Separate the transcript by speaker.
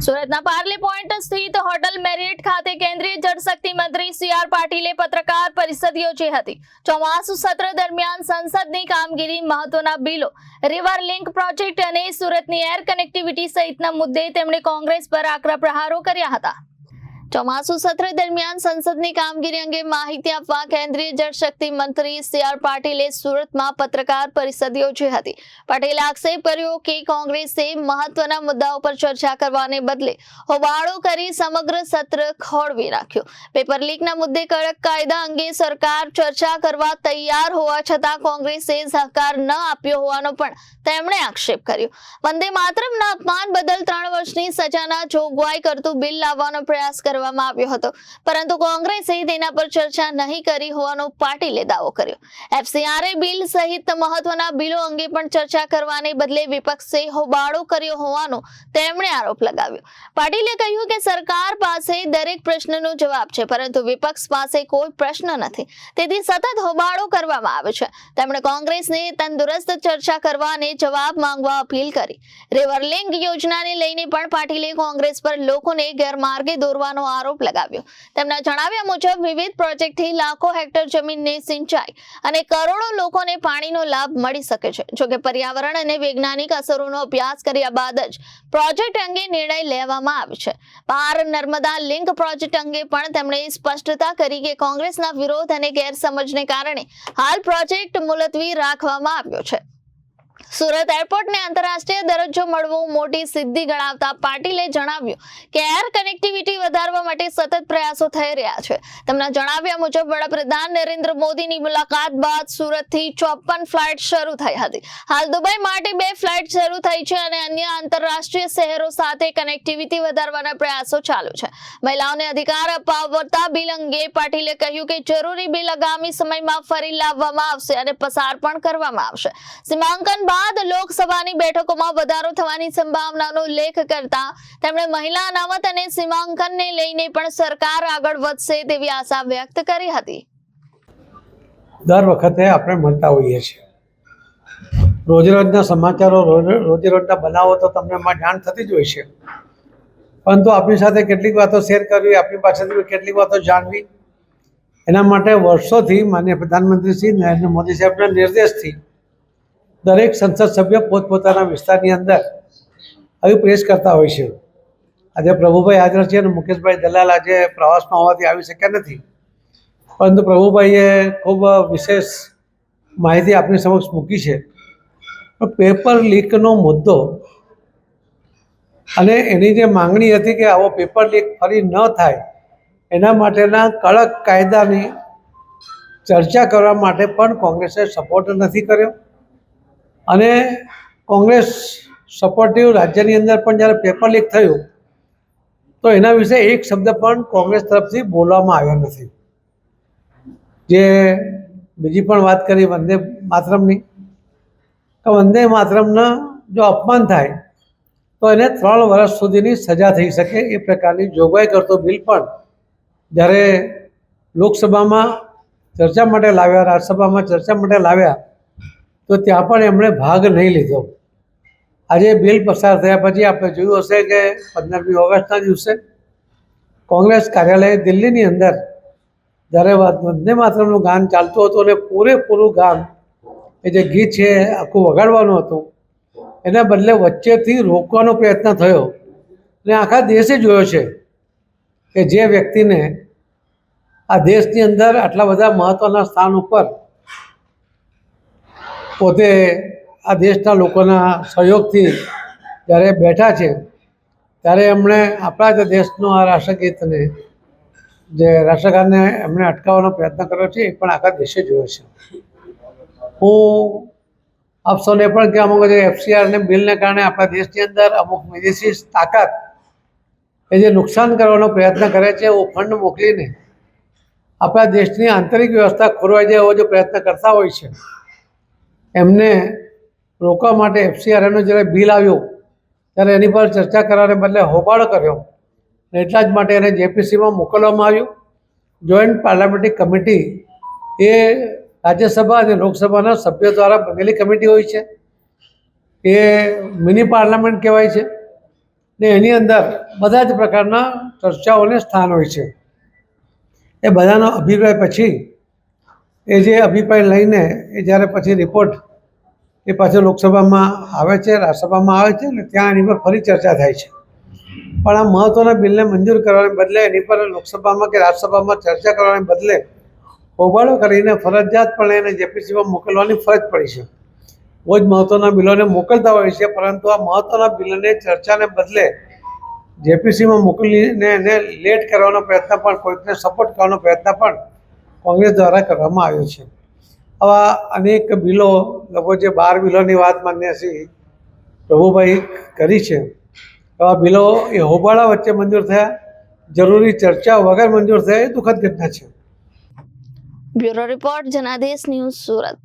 Speaker 1: સુરતના પાર્લે પોઈન્ટ સ્થિત hotel Marriott ખાતે કેન્દ્રીય જળશક્તિ મંત્રી સી.આર. પાટીલે પત્રકાર પરિષદ યોજી હતી। ચોમાસુ સત્ર દરમિયાન સંસદની કામગીરી, મહત્વના બિલો, રિવર લિંક પ્રોજેક્ટ અને સુરતની એર કનેક્ટિવિટી સહિતના મુદ્દે તેમણે કોંગ્રેસ પર આકરા પ્રહારો કર્યા હતા। ચોમાસુ સત્ર દરમિયાન સંસદની કામગીરી અંગે માહિતી આપવા કેન્દ્રીય જળશક્તિ મંત્રી સી.આર. પાટીલે સુરતમાં પત્રકાર પરિષદ યોજી હતી। પાટીલે આક્ષેપ કર્યો કે કોંગ્રેસે મહત્વના મુદ્દાઓ પર ચર્ચા કરવાને બદલે હોબાળો કરી સમગ્ર સત્ર ખોળવી નાખ્યું। પેપર લીકના મુદ્દે કડક કાયદા અંગે સરકાર ચર્ચા કરવા તૈયાર હોવા છતાં કોંગ્રેસે સહકાર ન આપ્યો હોવાનો પણ તેમણે આક્ષેપ કર્યો। વંદે માતરમના અપમાન બદલ 3 વર્ષની સજાના જોગવાઈ કરતું બિલ લાવવાનો પ્રયાસ કરવામાં આવ્યો હતો, પરંતુ કોંગ્રેસે તેના પર ચર્ચા નહીં કરી હોવાનો પાટીલે દાવો કર્યો। એફસીઆરએ બિલ સહિત મહત્વના બિલો અંગે પણ ચર્ચા કરવાને બદલે વિપક્ષે હોબાળો કર્યો હોવાનો તેમણે આરોપ લગાવ્યો। પાટીલે કહ્યું કે સરકાર પાસે દરેક પ્રશ્નનો જવાબ છે, પરંતુ વિપક્ષ પાસે કોઈ પ્રશ્ન નથી, તેથી સતત હોબાળો કરવામાં આવે છે। તેમણે કોંગ્રેસને તંદુરસ્ત ચર્ચા કરવા અને જવાબ માંગવા અપીલ કરી। રિવર લિંક યોજનાને લઈને પણ પાટીલે કોંગ્રેસ પર લોકોને ગેરમાર્ગે દોરવાનો આરોપ લગાવ્યો। તેમના જણાવ્યા મુજબ વિવિધ પ્રોજેક્ટથી લાખો હેક્ટર જમીનને સિંચાઈ અને કરોડો લોકોને પાણીનો લાભ મળી શકે છે। જોકે પર્યાવરણ અને વૈજ્ઞાનિક અસરોનો અભ્યાસ કર્યા બાદ જ પ્રોજેક્ટ અંગે નિર્ણય લેવામાં આવે છે। પાર નર્મદા લિંક પ્રોજેક્ટ અંગે પણ તેમણે સ્પષ્ટતા કરી કે કોંગ્રેસના વિરોધ અને ગેરસમજને કારણે હાલ પ્રોજેક્ટ મુલતવી રાખવામાં આવ્યો છે। સુરત એરપોર્ટને આંતરરાષ્ટ્રીય દરજ્જો મળવો મોટી સિદ્ધિ ગણાવતા પાટીલે જણાવ્યું કે એર કનેક્ટિવિટી વધારવા માટે સતત પ્રયાસો થઈ રહ્યા છે। તેમના જણાવ્યા મુજબ વડાપ્રધાન નરેન્દ્ર મોદીની મુલાકાત બાદ સુરતથી 54 ફ્લાઇટ શરૂ થઈ હતી। હાલ દુબઈ માટે 2 ફ્લાઇટ શરૂ થઈ છે અને અન્ય આંતરરાષ્ટ્રીય શહેરો સાથે કનેક્ટિવિટી વધારવાના પ્રયાસો ચાલુ છે। મહિલાઓને અધિકાર અપાવતા બિલ અંગે પાટીલે કહ્યું કે જરૂરી બિલ આગામી સમયમાં ફરી લાવવામાં આવશે અને પસાર પણ કરવામાં આવશે। સીમાંકન બાદ લોકસભાની બેઠકોમાં વધારો થવાની સંભાવનાનો ઉલ્લેખ કરતા તેમણે મહિલા અનામત અને સીમાંકનને લઈને પણ સરકાર આગળ વધશે તેવી આશા વ્યક્ત કરી હતી।
Speaker 2: દર વખતે આપણે મળતા હોઈએ છીએ, રોજરોજના સમાચારો, રોજરોજના બનાવો તો તમને એમાં જાણ થતી જ હોય છે, પરંતુ આપણી સાથે કેટલીક વાતો શેર કરવી, આપણી પાસેથી કેટલીક વાતો જાણવી, એના માટે વર્ષોથી માનનીય પ્રધાનમંત્રી શ્રી નરેન્દ્ર મોદી સાહેબના નિર્દેશથી દરેક સંસદ સભ્ય પોતપોતાના વિસ્તારની અંદર આવી પ્રેસ કરતા હોય છે। આજે પ્રભુભાઈ હાજર છે અને મુકેશભાઈ દલાલ આજે પ્રવાસમાં હોવાથી આવી શક્યા નથી, પરંતુ પ્રભુભાઈએ ખૂબ વિશેષ માહિતી આપની સમક્ષ મૂકી છે। પેપર લીકનો મુદ્દો અને એની જે માંગણી હતી કે આવો પેપર લીક ફરી ન થાય એના માટેના કડક કાયદાની ચર્ચા કરવા માટે પણ કોંગ્રેસે સપોર્ટ નથી કર્યો અને કોંગ્રેસ સપોર્ટિવ રાજ્યની અંદર પણ જ્યારે પેપર લીક થયું તો એના વિશે એક શબ્દ પણ કોંગ્રેસ તરફથી બોલવામાં આવ્યો નથી। જે બીજી પણ વાત કરી વંદે માતરમની, તો વંદે માતરમના જો અપમાન થાય તો એને 3 વર્ષ સુધીની સજા થઈ શકે એ પ્રકારની જોગવાઈ કરતો બિલ પણ જ્યારે લોકસભામાં ચર્ચા માટે લાવ્યા, રાજ્યસભામાં ચર્ચા માટે લાવ્યા, તો ત્યાં પણ એમણે ભાગ નહીં લીધો। આજે બિલ પસાર થયા પછી આપણે જોયું હશે કે 15મી ઓગસ્ટના દિવસે કોંગ્રેસ કાર્યાલય દિલ્હીની અંદર જ્યારે વંદે માતરમનું ગાન ચાલતું હતું અને પૂરેપૂરું ગાન એ જે ગીત છે આખું વગાડવાનું હતું, એના બદલે વચ્ચેથી રોકવાનો પ્રયત્ન થયો અને આખા દેશે જોયો છે કે જે વ્યક્તિને આ દેશની અંદર આટલા બધા મહત્ત્વના સ્થાન ઉપર પોતે આ દેશના લોકોના સહયોગથી જ્યારે બેઠા છે ત્યારે એમણે આપણા જ દેશનો આ રાષ્ટ્રગીતને, જે રાષ્ટ્રગાનને એમણે અટકાવવાનો પ્રયત્ન કર્યો છે, એ પણ આખા દેશે જોયો છે। હું આપ સૌને પણ કહેવા માગું છું કે એફસીઆરને બિલને કારણે આપણા દેશની અંદર અમુક વિદેશી તાકાત એ જે નુકસાન કરવાનો પ્રયત્ન કરે છે, એવો ફંડ મોકલીને આપણા દેશની આંતરિક વ્યવસ્થા ખોરવાઈ જાય એવો જો પ્રયત્ન કરતા હોય છે, એમને રોકવા માટે એફસીઆરએનું જ્યારે બિલ આવ્યું ત્યારે એની પર ચર્ચા કરવાને બદલે હોબાળો કર્યો અને એટલા જ માટે એને જેપીસીમાં મોકલવામાં આવ્યું। જોઈન્ટ પાર્લામેન્ટરી કમિટી એ રાજ્યસભા અને લોકસભાના સભ્યો દ્વારા બનેલી કમિટી હોય છે, એ મિની પાર્લામેન્ટ કહેવાય છે। ને એની અંદર બધા જ પ્રકારના ચર્ચાઓને સ્થાન હોય છે. એ બધાનો અભિપ્રાય પછી એ જે અભિપ્રાય લઈને એ જ્યારે પછી રિપોર્ટ એ પાછો લોકસભામાં આવે છે, રાજ્યસભામાં આવે છે ને ત્યાં એની પર ફરી ચર્ચા થાય છે. પણ આ મહત્ત્વના બિલને મંજૂર કરવાને બદલે એની પર લોકસભામાં કે રાજ્યસભામાં ચર્ચા કરવાને બદલે હોબાળો કરીને ફરજિયાતપણે એને જેપીસીમાં મોકલવાની ફરજ પડી છે. બહુ જ મહત્ત્વના બિલોને મોકલતા હોય છે, પરંતુ આ મહત્ત્વના બિલને ચર્ચાને બદલે જેપીસીમાં મોકલીને એને લેટ કરવાનો પ્રયત્ન પણ, કોઈકને સપોર્ટ કરવાનો પ્રયત્ન પણ કોંગ્રેસ દ્વારા કરવામાં આવ્યો છે. આવા અનેક બિલો, લોકો જે 12 બિલોની વાત માન્ય શ્રી પ્રભુભાઈ કરી છે, આવા બિલો એ હોબાળા વચ્ચે મંજૂર થયા, જરૂરી ચર્ચા વગર મંજૂર થયા, એ દુઃખદ ઘટના છે.
Speaker 1: Bureau report Janadesh news Surat.